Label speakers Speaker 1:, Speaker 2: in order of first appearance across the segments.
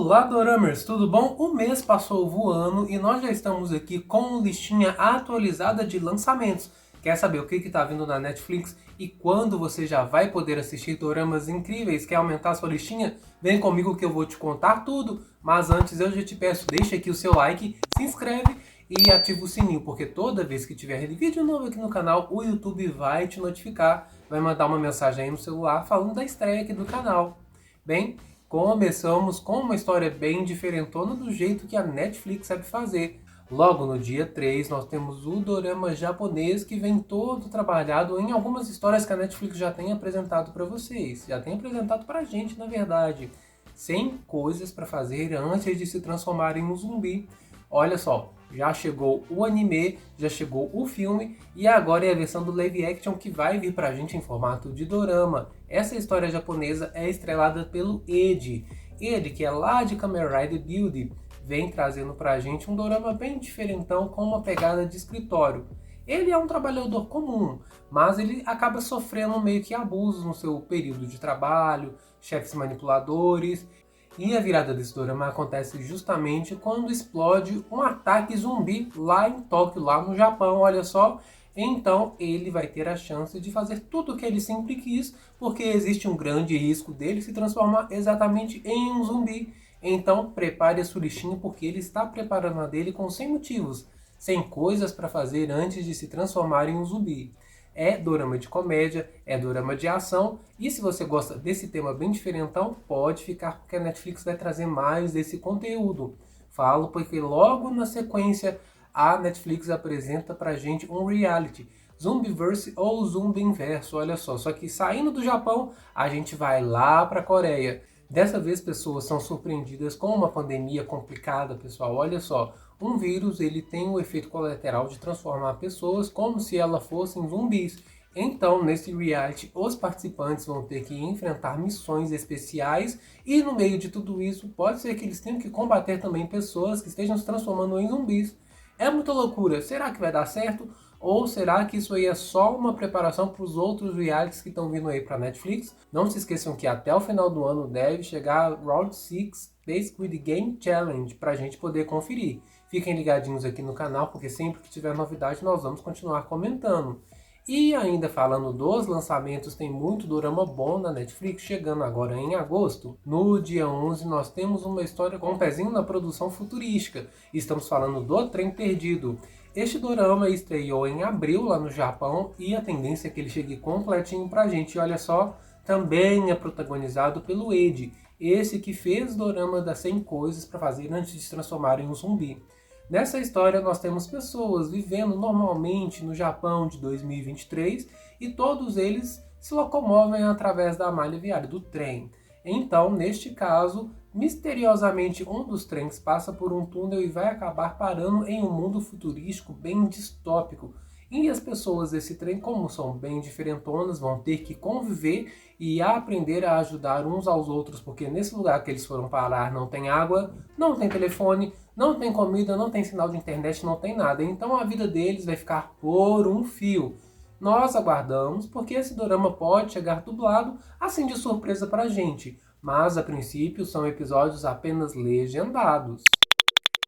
Speaker 1: Olá, Doramers, tudo bom? O mês passou voando e nós já estamos aqui com listinha atualizada de lançamentos. Quer saber o que está vindo na Netflix e quando você já vai poder assistir doramas incríveis? Quer aumentar sua listinha? Vem comigo que eu vou te contar tudo. Mas antes eu já te peço, deixa aqui o seu like, se inscreve e ativa o sininho, porque toda vez que tiver vídeo novo aqui no canal, o YouTube vai te notificar, vai mandar uma mensagem aí no celular falando da estreia aqui do canal. Bem, começamos com uma história bem diferentona do jeito que a Netflix sabe fazer. Logo no dia 3 nós temos o dorama japonês que vem todo trabalhado em algumas histórias que a Netflix já tem apresentado para vocês. Já tem apresentado pra gente, na verdade. 100 coisas para fazer antes de se transformar em um zumbi. Olha só, já chegou o anime, já chegou o filme e agora é a versão do live action que vai vir pra gente em formato de dorama. Essa história japonesa é estrelada pelo Ed. Ed, que é lá de Kamen Rider Build, vem trazendo pra gente um dorama bem diferentão com uma pegada de escritório. Ele é um trabalhador comum, mas ele acaba sofrendo meio que abusos no seu período de trabalho, chefes manipuladores. E a virada desse dorama acontece justamente quando explode um ataque zumbi lá em Tóquio, lá no Japão, olha só. Então ele vai ter a chance de fazer tudo o que ele sempre quis, porque existe um grande risco dele se transformar exatamente em um zumbi. Então prepare a sua listinha, porque ele está preparando a dele com 100 motivos, 100 coisas para fazer antes de se transformar em um zumbi. É dorama de comédia, é dorama de ação, e se você gosta desse tema bem diferentão, pode ficar porque a Netflix vai trazer mais desse conteúdo. Falo porque logo na sequência a Netflix apresenta pra gente um reality, Zumbiverse ou Zumbi Inverso, olha só que saindo do Japão, a gente vai lá pra Coreia. Dessa vez pessoas são surpreendidas com uma pandemia complicada, pessoal, olha só. Um vírus ele tem o efeito colateral de transformar pessoas como se elas fossem zumbis. Então, nesse reality, os participantes vão ter que enfrentar missões especiais e no meio de tudo isso, pode ser que eles tenham que combater também pessoas que estejam se transformando em zumbis. É muita loucura. Será que vai dar certo? Ou será que isso aí é só uma preparação para os outros realities que estão vindo aí para a Netflix? Não se esqueçam que até o final do ano deve chegar Round 6 The Squid Game Challenge para a gente poder conferir. Fiquem ligadinhos aqui no canal, porque sempre que tiver novidade nós vamos continuar comentando. E ainda falando dos lançamentos, tem muito dorama bom na Netflix chegando agora em agosto. No dia 11 nós temos uma história com um pezinho na produção futurística. Estamos falando do Trem Perdido. Este dorama estreou em abril lá no Japão e a tendência é que ele chegue completinho pra gente. E olha só, também é protagonizado pelo Ed, esse que fez dorama das 100 coisas para fazer antes de se transformar em um zumbi. Nessa história nós temos pessoas vivendo normalmente no Japão de 2023 e todos eles se locomovem através da malha viária, do trem. Então, neste caso, misteriosamente um dos trens passa por um túnel e vai acabar parando em um mundo futurístico bem distópico. E as pessoas desse trem, como são bem diferentonas, vão ter que conviver e aprender a ajudar uns aos outros, porque nesse lugar que eles foram parar não tem água, não tem telefone, não tem comida, não tem sinal de internet, não tem nada. Então a vida deles vai ficar por um fio. Nós aguardamos, porque esse dorama pode chegar dublado, assim de surpresa pra gente. Mas a princípio são episódios apenas legendados.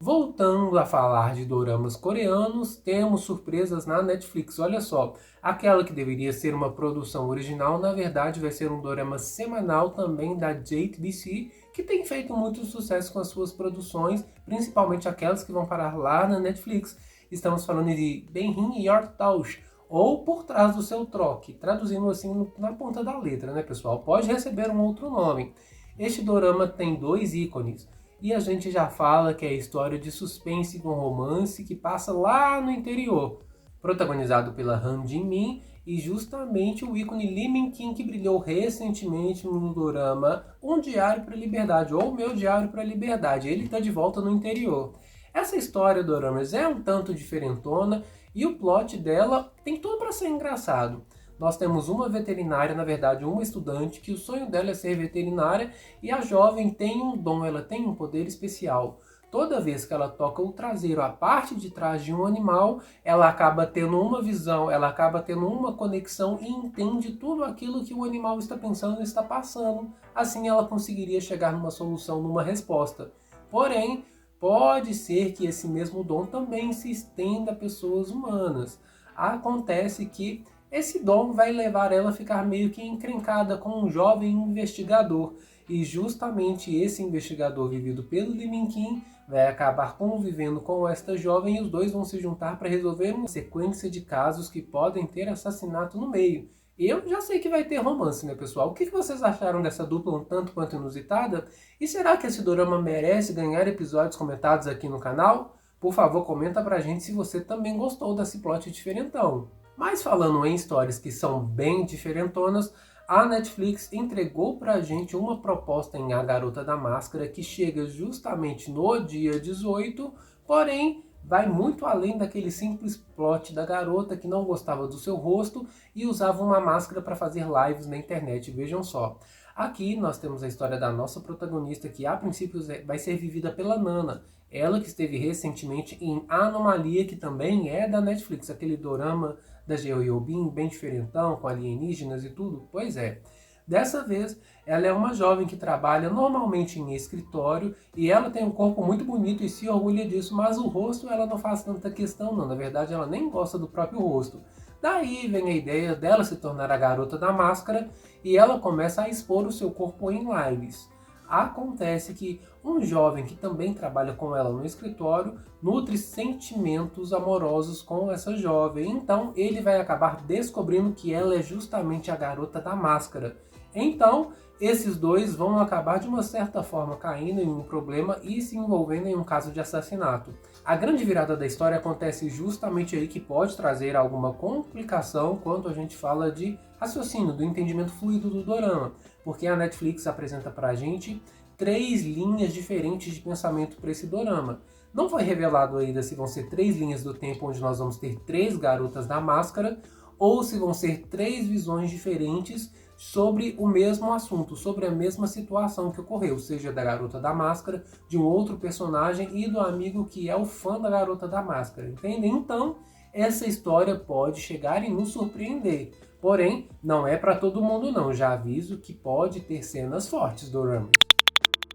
Speaker 1: Voltando a falar de doramas coreanos, temos surpresas na Netflix. Olha só, aquela que deveria ser uma produção original, na verdade vai ser um dorama semanal também da JTBC, que tem feito muito sucesso com as suas produções, principalmente aquelas que vão parar lá na Netflix. Estamos falando de Benhin Yortaush, ou Por Trás do Seu Troque, traduzindo assim na ponta da letra, né, pessoal? Pode receber um outro nome. Este dorama tem 2 ícones. E a gente já fala que é a história de suspense com romance que passa lá no interior. Protagonizado pela Han Jin-min e justamente o ícone Lee Min-kim, que brilhou recentemente no dorama Um Diário para a Liberdade, ou Meu Diário para a Liberdade. Ele está de volta no interior. Essa história do doramas é um tanto diferentona e o plot dela tem tudo para ser engraçado. Nós temos uma veterinária, na verdade uma estudante, que o sonho dela é ser veterinária e a jovem tem um dom, ela tem um poder especial. toda vez que ela toca o traseiro, a parte de trás de um animal, ela acaba tendo uma visão, ela acaba tendo uma conexão e entende tudo aquilo que o animal está pensando e está passando. Assim ela conseguiria chegar numa solução, numa resposta. Porém, pode ser que esse mesmo dom também se estenda a pessoas humanas. Acontece que esse dom vai levar ela a ficar meio que encrencada com um jovem investigador. E justamente esse investigador vivido pelo Lee Min-kyun vai acabar convivendo com esta jovem e os dois vão se juntar para resolver uma sequência de casos que podem ter assassinato no meio. Eu já sei que vai ter romance, né, pessoal? O que vocês acharam dessa dupla um tanto quanto inusitada? E será que esse dorama merece ganhar episódios comentados aqui no canal? Por favor, comenta pra gente se você também gostou desse plot diferentão. Mas falando em histórias que são bem diferentonas, a Netflix entregou pra gente uma proposta em A Garota da Máscara que chega justamente no dia 18, porém vai muito além daquele simples plot da garota que não gostava do seu rosto e usava uma máscara para fazer lives na internet. Vejam só. Aqui nós temos a história da nossa protagonista que a princípio vai ser vivida pela Nana. Ela que esteve recentemente em Anomalia, que também é da Netflix, aquele dorama da Geo Yobin, bem diferentão, com alienígenas e tudo. Pois é. Dessa vez, ela é uma jovem que trabalha normalmente em escritório e ela tem um corpo muito bonito e se orgulha disso, mas o rosto ela não faz tanta questão não, na verdade ela nem gosta do próprio rosto. Daí vem a ideia dela se tornar a garota da máscara e ela começa a expor o seu corpo em lives. Acontece que um jovem que também trabalha com ela no escritório nutre sentimentos amorosos com essa jovem, então ele vai acabar descobrindo que ela é justamente a garota da máscara. Então, esses dois vão acabar de uma certa forma caindo em um problema e se envolvendo em um caso de assassinato. A grande virada da história acontece justamente aí que pode trazer alguma complicação quando a gente fala de raciocínio, do entendimento fluido do dorama, porque a Netflix apresenta pra gente 3 linhas diferentes de pensamento para esse dorama. Não foi revelado ainda se vão ser 3 linhas do tempo onde nós vamos ter 3 garotas da máscara ou se vão ser 3 visões diferentes sobre o mesmo assunto, sobre a mesma situação que ocorreu, seja da garota da máscara, de um outro personagem e do amigo que é o fã da garota da máscara, entendem? Então, essa história pode chegar e nos surpreender. Porém, não é para todo mundo não, já aviso que pode ter cenas fortes doramas.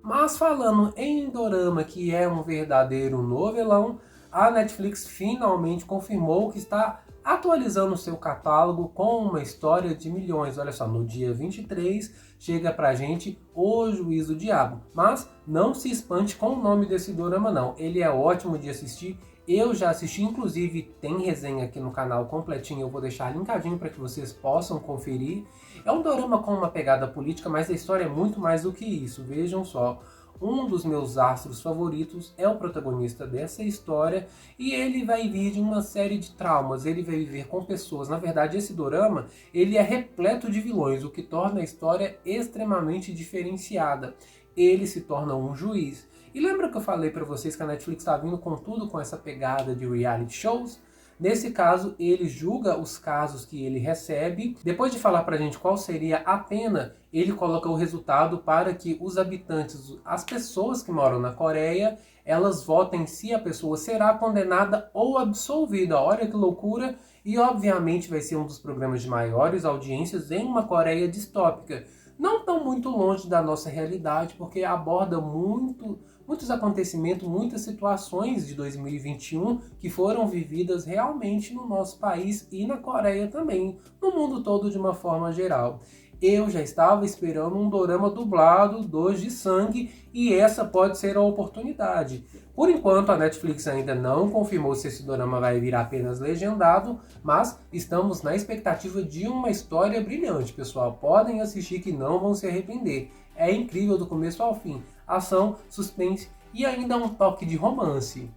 Speaker 1: Mas falando em dorama, que é um verdadeiro novelão, a Netflix finalmente confirmou que está atualizando seu catálogo com uma história de milhões. Olha só, no dia 23 chega pra gente O Juiz do Diabo. Mas não se espante com o nome desse dorama não, ele é ótimo de assistir. Eu já assisti, inclusive tem resenha aqui no canal completinho, eu vou deixar linkadinho para que vocês possam conferir. É um dorama com uma pegada política, mas a história é muito mais do que isso, vejam só. Um dos meus astros favoritos é o protagonista dessa história e ele vai vir de uma série de traumas, ele vai viver com pessoas. Na verdade, esse dorama ele é repleto de vilões, o que torna a história extremamente diferenciada. Ele se torna um juiz. E lembra que eu falei para vocês que a Netflix está vindo com tudo com essa pegada de reality shows? Nesse caso, ele julga os casos que ele recebe. Depois de falar pra gente qual seria a pena, ele coloca o resultado para que os habitantes, as pessoas que moram na Coreia, elas votem se a pessoa será condenada ou absolvida. Olha que loucura! E obviamente vai ser um dos programas de maiores audiências em uma Coreia distópica. Não tão muito longe da nossa realidade, porque aborda muitos acontecimentos, muitas situações de 2021 que foram vividas realmente no nosso país e na Coreia também, no mundo todo de uma forma geral. Eu já estava esperando um dorama dublado, Dois de Sangue, e essa pode ser a oportunidade. Por enquanto, a Netflix ainda não confirmou se esse dorama vai vir apenas legendado, mas estamos na expectativa de uma história brilhante, pessoal. Podem assistir que não vão se arrepender. É incrível do começo ao fim. Ação, suspense e ainda um toque de romance.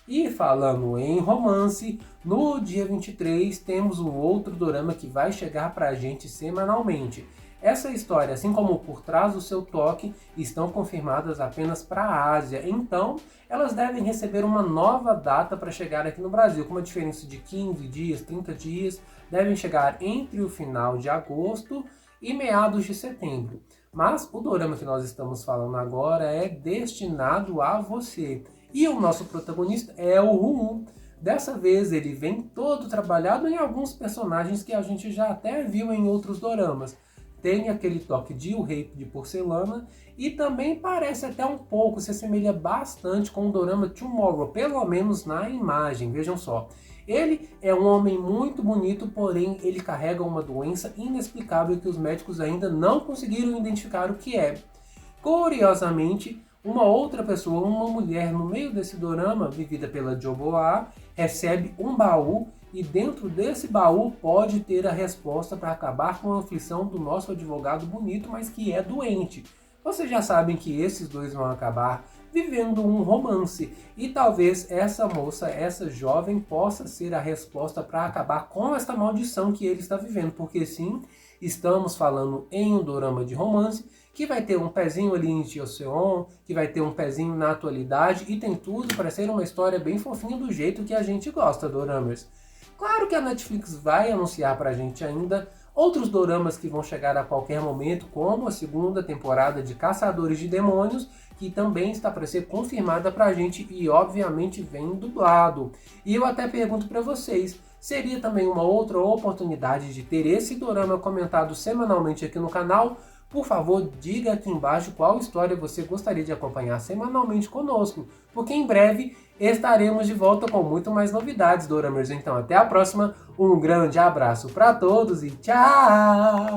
Speaker 1: E falando em romance, no dia 23 temos um outro dorama que vai chegar pra gente semanalmente. Essa história, assim como Por Trás do Seu Toque, estão confirmadas apenas para a Ásia, então elas devem receber uma nova data para chegar aqui no Brasil, com uma diferença de 15 dias, 30 dias, devem chegar entre o final de agosto e meados de setembro. Mas o dorama que nós estamos falando agora é Destinado a Você. E o nosso protagonista é o Ru. Dessa vez ele vem todo trabalhado em alguns personagens que a gente já até viu em outros doramas. Tem aquele toque de O Rei de Porcelana e também parece até um pouco, se assemelha bastante com o dorama Tomorrow, pelo menos na imagem, vejam só. Ele é um homem muito bonito, porém ele carrega uma doença inexplicável que os médicos ainda não conseguiram identificar o que é. Curiosamente, uma outra pessoa, uma mulher no meio desse dorama, vivida pela Joboa, recebe um baú e dentro desse baú pode ter a resposta para acabar com a aflição do nosso advogado bonito, mas que é doente. Vocês já sabem que esses dois vão acabar vivendo um romance e talvez essa moça, essa jovem, possa ser a resposta para acabar com esta maldição que ele está vivendo, porque sim, estamos falando em um dorama de romance que vai ter um pezinho ali em Joseon, que vai ter um pezinho na atualidade e tem tudo para ser uma história bem fofinha do jeito que a gente gosta, doramers. Claro que a Netflix vai anunciar pra gente ainda outros doramas que vão chegar a qualquer momento, como a segunda temporada de Caçadores de Demônios, que também está para ser confirmada pra gente e obviamente vem dublado. E eu até pergunto para vocês, seria também uma outra oportunidade de ter esse dorama comentado semanalmente aqui no canal? Por favor, diga aqui embaixo qual história você gostaria de acompanhar semanalmente conosco, porque em breve estaremos de volta com muito mais novidades, doramers. Então, até a próxima, um grande abraço para todos e tchau!